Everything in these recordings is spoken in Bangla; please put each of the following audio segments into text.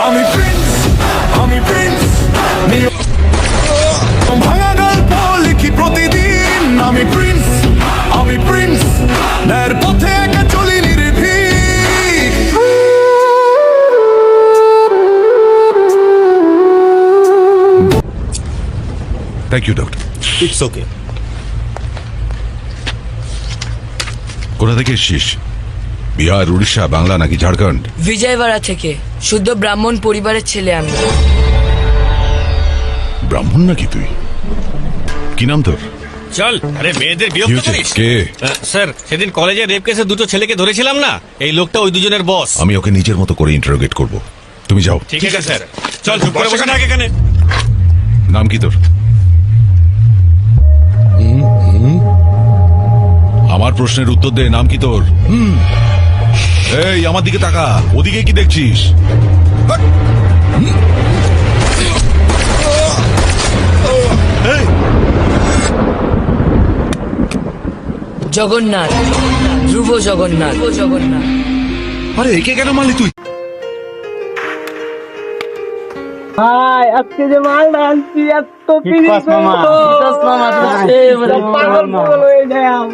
আমি প্রিন্স, আমি প্রিন্স, ভাঙা গল্প লিখি প্রতিদিন। আমি প্রিন্স, আমি প্রিন্স, ন্যায়ের পথে একা চলি নির্ভীক। Thank you doctor. It's okay. কোথা থেকে এসছিস? বিহার, উড়িষ্যা, বাংলা নাকি ঝাড়খণ্ড? বিজয়বাড়া থেকে। শুদ্ধ ব্রাহ্মণ পরিবারের ছেলে আমি। ব্রাহ্মণ নাকি তুই? কি নাম তোর? চল, আরে মেয়েদের কি বিরক্ত হয়েছে? করিস। কে? স্যার, সেদিন কলেজে রেপ কেসে দুটো ছেলেকে ধরেছিলাম না, এই লোকটা ওই দুজনের বস। আমি ওকে নিজের মতো করে ইন্টারোগেট করব। তুমি যাও। ঠিক আছে স্যার, চল চুপ করে বসে থাক এখানে। নাম কি তোর? আমার প্রশ্নের উত্তর দে। নাম কি তোর? এই আমার দিকে তাকা। ওদিকে কি দেখছিস? জগন্নাথ, ধ্রুব জগন্নাথ, জগন্নাথ। আরে একে কেন মারলি তুই? ভাই আজকে যে মাল আনছি এত পিরিত পাগল হয়ে যায়।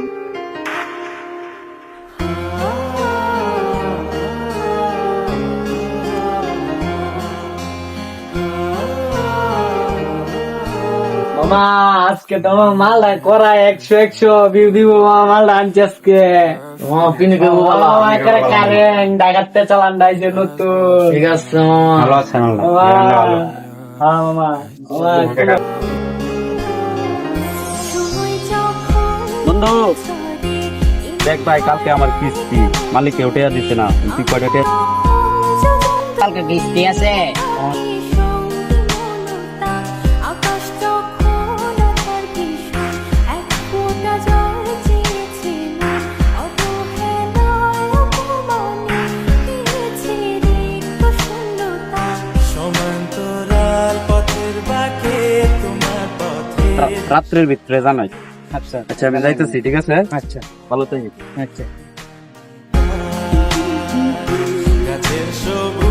মামা আজকে তোমার মালটা করা 100 ভিউ দিব। মালটা আনছি আজকে কারেন্ট ডাকাতে চালান ডাইছে নতুন। ঠিক আছে ভালো আছে মামা। বন্ধু দেখ ভাই, কালকে আমার কিস্তি মালিককে উঠে দিচ্ছে না। তুই কয়টা কালকে কিস্তি আছে? রাত্রের ভিতরে জানাই। আচ্ছা আচ্ছা, আমি যাইতেছি। ঠিক আছে, আচ্ছা ভালো থাকি। আচ্ছা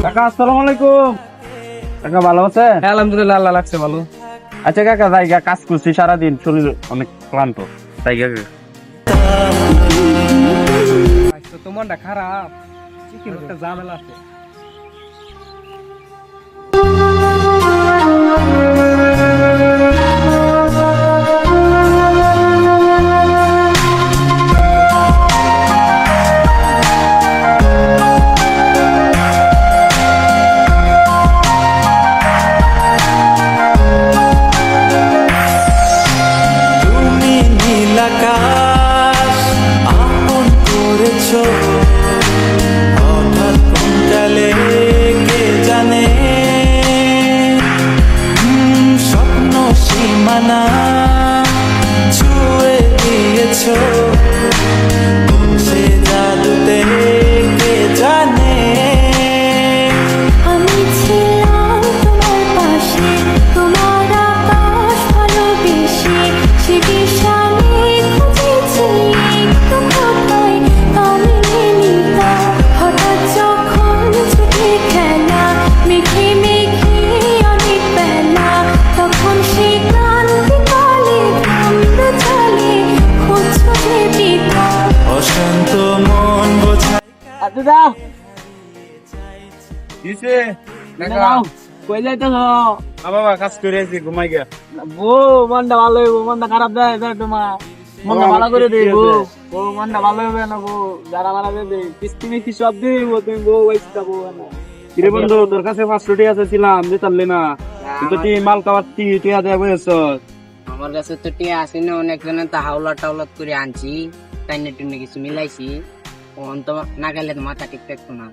কাকা, আসসালামু আলাইকুম। কাকা ভালো আছে? আলহামদুলিল্লাহ, আল্লাহ লাগছে ভালো। আচ্ছা কাকা, জায়গা কাজ করছি সারাদিন, শরীর অনেক ক্লান্ত। তাই কাকা তো মনটা খারাপ, একটা ঝামেলা আছে। বাবা কাজ করে আছি, ঘুমাই গিয়া। বউ মনটা ভালো হইব, মনটা খারাপ দেয় তোমার। মনটা ভালো করে দেই বউ, বউ মনটা ভালো হবে না। বউ যারা মারা দেবে কিস্তি মিস্তি সব দিব, তুমি বউ ওইটা বউ না। কিরে বন্ধু, তোর কাছে 500 টাকা চাইছিলাম, দিতারলি না। কিন্তু তুই মাল খাওয়ার টিয়া দেয়া বলেছ। আমার কাছে তো টিয়া আসে না, অনেক জনের তো হাওলাট টাওলাট করে আনছি, টাইনে টুনে কিছু মিলাইছি। ওন তো না গেলে তো মাথা ঠিক থাকতো না।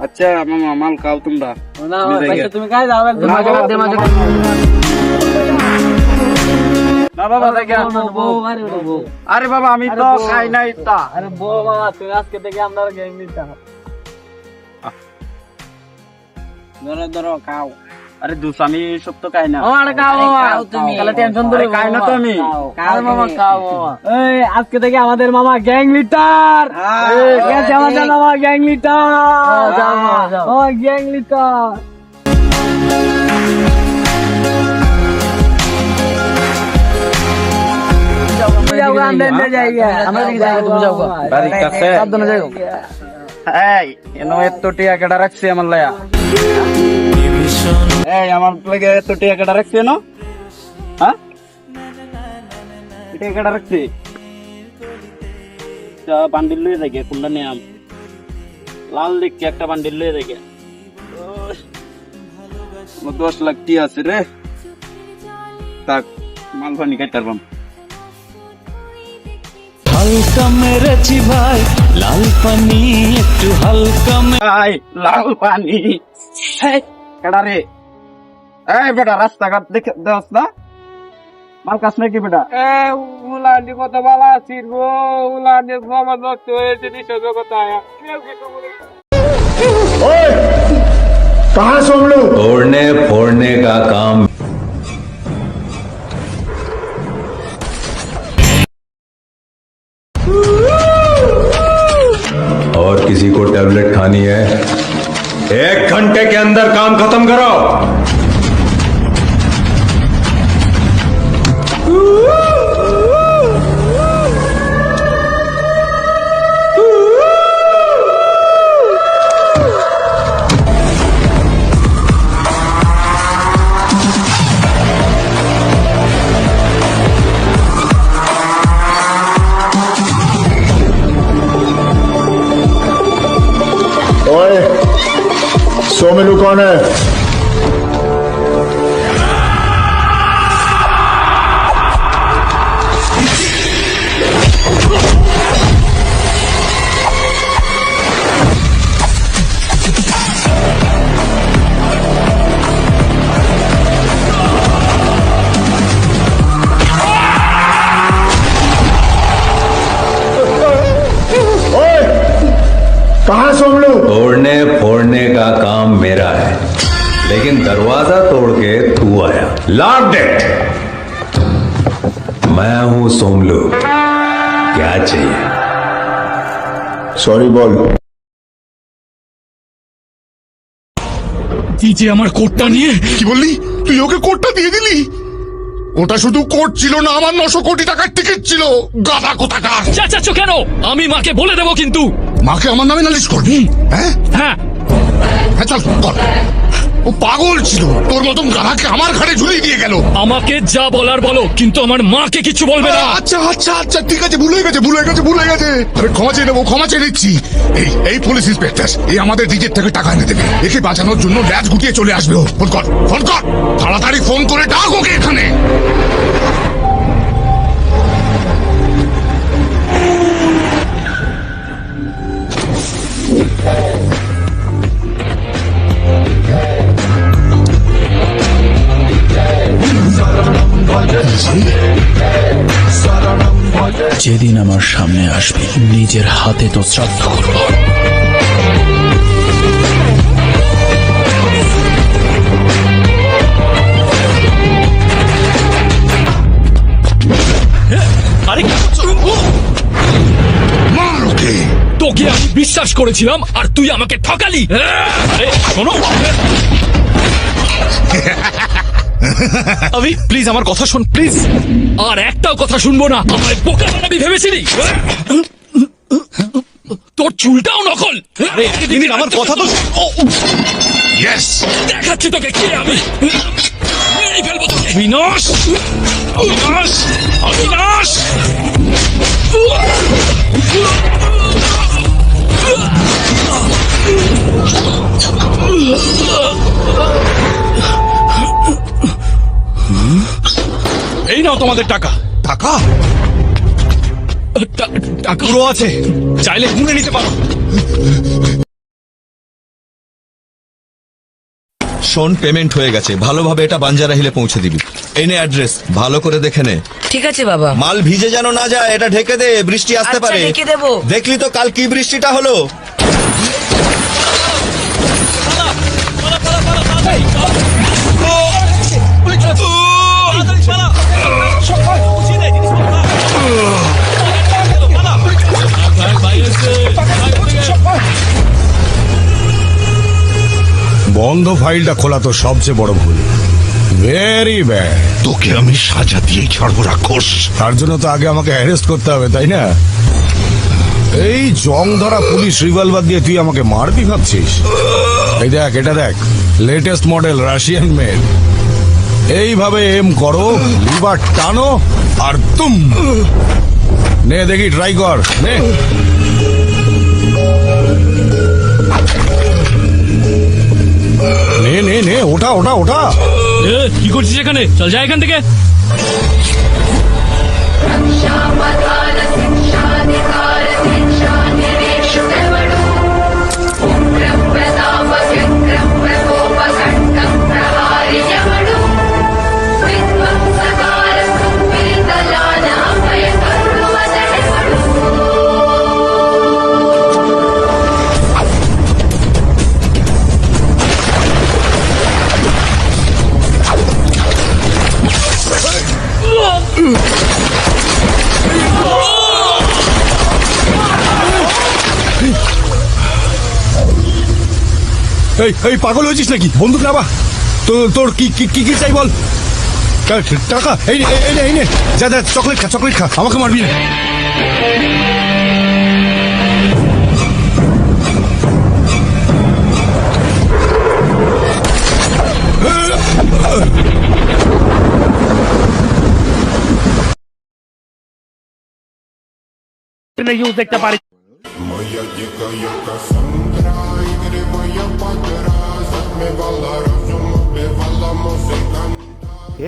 আচ্ছা মামা, মাল খাও তোমরা। তুমি কাজ যাও না বাবা। আরে বাবা আমি তো খাই নাই তা। আরে বউ বাবা, তুই আজকে থেকে আমরা গ্যাং নিতাম। ধরো ধরো খাও। আরে দুস, আমি সব তো খাই না। টেনশন ধরে খাই না তো আমি। আজকে থেকে আমাদের মামা গ্যাং লিডার। আমাদের মামা গ্যাং লিডার, গ্যাং লিডার। এত টিয়া কেটা রাখছি আমার লায়া এই আমার লাগে এত টিয়া কেটা রাখছি না হ্যাঁ টিয়া কেটা রাখছি বান্ডিল লয়ে যাই কোনটা নিয়াম লাল দেখি একটা বান্ডিল লয়ে যাই 10 লাখ টিয়া আছে রে তাক মাল পানি কাটতারবাম হালকা মেরেছি ভাই লাল পানি একটু হালকা ভাই লাল পানি কেডা রে এই বেটা রাস্তাঘাট দেখে দেওস না মাল কাছ নাকি বেটা উলানি কত বালা আছিস গো উলানি সমাজ নষ্ট হয়েছে নিঃস্ব কোথায় कहाँ से हम लोग तोड़ने फोड़ने का काम और किसी को टैबलेट खानी है 1 घंटे के अंदर काम खत्म करो ओए सोमेलू कौन है कहाँ से हम लोग तोड़ने फोड़ने का काम मेरा है लेकिन दरवाजा तोड़ के तू आया लॉक डेट मैं हूं सोमलू क्या चाहिए सॉरी बोल কি যে আমার কোটটা নিয়ে কি বললি তুই ওকে কোটটা দিয়ে দিলি ওটা শুধু কোট ছিল না আমার 900 কোটি টাকার টিকিট ছিল গাধা কোথাকার চেঁচাচ্ছ কেন আমি মাকে বলে দেবো কিন্তু মাকে আমার নামে নালিশ করবি হ্যাঁ হ্যাঁ হ্যাঁ চল কর ও পাগল ছিল তোর মতন গাধাকে আমার ঘাড়ে ঝুলিয়ে দিয়ে গেল আমাকে যা বলার বলো কিন্তু আমার মাকে কিছু বলবে না আচ্ছা আচ্ছা আচ্ছা ঠিক আছে ভুলে গেছে আরে ক্ষমা চেয়ে নিচ্ছি এই পুলিশ ইন্সপেক্টর এই আমাদের নিজের থেকে টাকা এনে দেবে একে বাঁচানোর জন্য ল্যাজ গুটিয়ে চলে আসবে ও ফোন কর তাড়াতাড়ি ফোন করে ডাক ওকে এখানে যেদিন আমার সামনে আসবে নিজের হাতে তো শ্রাদ্ধ করব আরে কি করছো? মার ওকে তোকে আমি বিশ্বাস করেছিলাম আর তুই আমাকে ঠকালি আরে শোনো আবি প্লিজ আমার কথা শোন প্লিজ আর একটাও কথা শুনবো না আমায় বোকা বানাবি ভেবেছিলি তোর চুলটাও নকল আরে তুমি আমার কথা তো ইয়েস দেখাচ্ছি তোকে কে আমি মেরেই ফেলবো তোকে বিনাশ অবিনাশ অবিনাশ এই নাও তোমাদের টাকা টাকা টাকা পুরো আছে চাইলে গুনে নিতে পারো শোন পেমেন্ট হয়ে গেছে ভালোভাবে এটা বাঞ্জারা হিলে পৌঁছে দিবি এই নে অ্যাড্রেস ভালো করে দেখে নে ঠিক আছে বাবা মাল ভিজে যেন না যায় এটা ঢেকে দে বৃষ্টি আসতে আচ্ছা, পারে ঢেকে দেবো। দেখলি তো কাল কি বৃষ্টিটা হলো বন্ধ ফাইলটা খোলা তো সবচেয়ে বড় ভুল। Very bad. তোকে আমি সাজা দিয়েই ছাড়বো রাক্ষস। তার জন্য তো আগে আমাকে অ্যারেস্ট করতে হবে, তাই না? এই জং ধরা পুলিশ রিভলভার দিয়ে তুই আমাকে মারবি ভাবছিস? এই দেখ, এটা দেখ, লেটেস্ট মডেল রাশিয়ান মেড। এইভাবে এম করো, লিভার টানো, আর তুম নে দেখি, ট্রাই কর, নে। নে নে নে, ওঠা ওঠা ওঠা। এ, কি করছিস এখানে? চল যা এখান থেকে। এই এই পাগল হয়েছিস নাকি? বন্দুক নাবা। তোর কি কি কি কি চাই বল? টাকা? এই নে, এই নে, এই নে, যা যা, চকলেট খা, চকলেট খা, আমাকে মারবি না। ইউজ দেখতে পারি।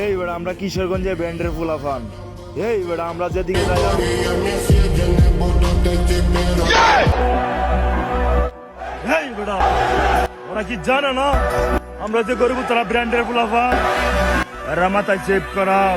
এই বেড়া আমরা কিশোরগঞ্জে ব্যান্ডের ফুলাফান। এই বেড়া আমরা যেদিকে যাই এই বেড়া ওরা কি জানে না আমরা যে গরিব তারা ব্র্যান্ডের ফুলাফান। এরা মাথায় চেপ করাও।